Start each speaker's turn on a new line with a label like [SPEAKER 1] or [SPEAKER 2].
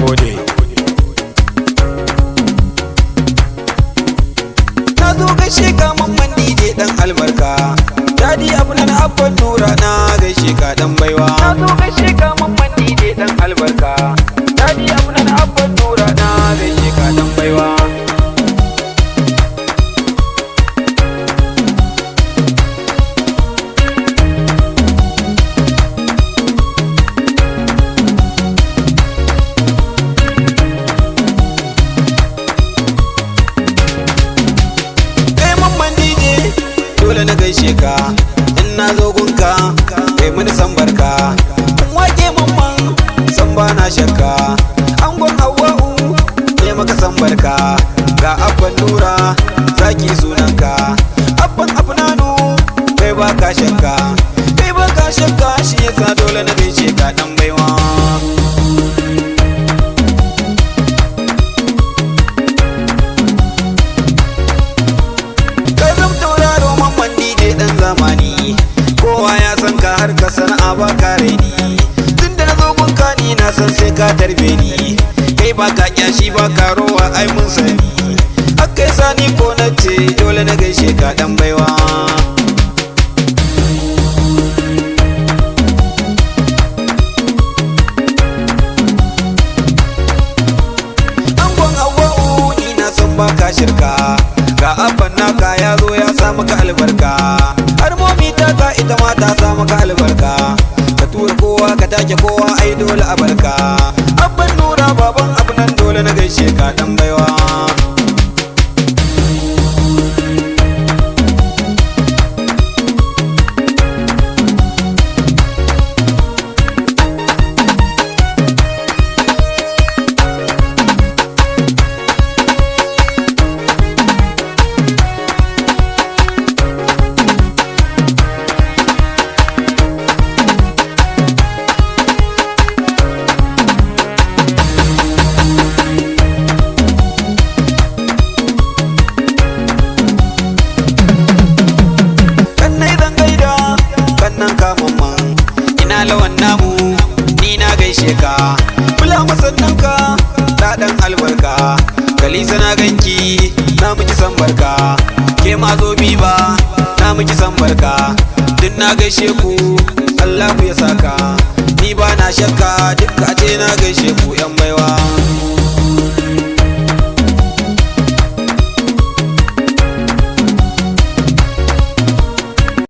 [SPEAKER 1] gode. Na zo gaishe ka mamman DJ dan albarka, dadi abu na abban nura na gaishe ka dan baiwa. Na zo gaishe ka mamman DJ dan albarka, dadi abu na abban nura na gaishe ka dan baiwa. Dole na gaishe ka in na zo gunka kai mini san barka, in wake mamman san ba na shakka, angon Hawwa'u ne maka san barka, ga abban nura zaki sunanka, abban afnanu kai ba ka shakka, kai ba ka shakka, shi yasa dole na gaishe ka dan baiwa. Kowa ya san ka har ka sana'a ba ka raini, tunda na zo gunka ni na san sai ka tarbe ni, kai ba ka kyashi ba ka rowa ai mun sani, haka yasa ni ko na ce dole na gaishe ka dan baiwa. Angon Hawwa'u ni na san ba ka shirka, ga abban naka ya zo ya sa maka albarka, har momi ta ka ita ma ta sa maka albarka, ka tura kowa ka take kowa ai dole a barka, abban nura baban abu nan dole na gaishe ka dan baiwa. Lawan namu ni na gaishe ka, bula masannan ka daɗin albarka, kalisa na ganki na miki san barka, ke ma zo bi ba na miki san barka, duk na gaishe ku Allah ya saka, ni ba na shakka duk a ce na gaishe ku yan baiwa.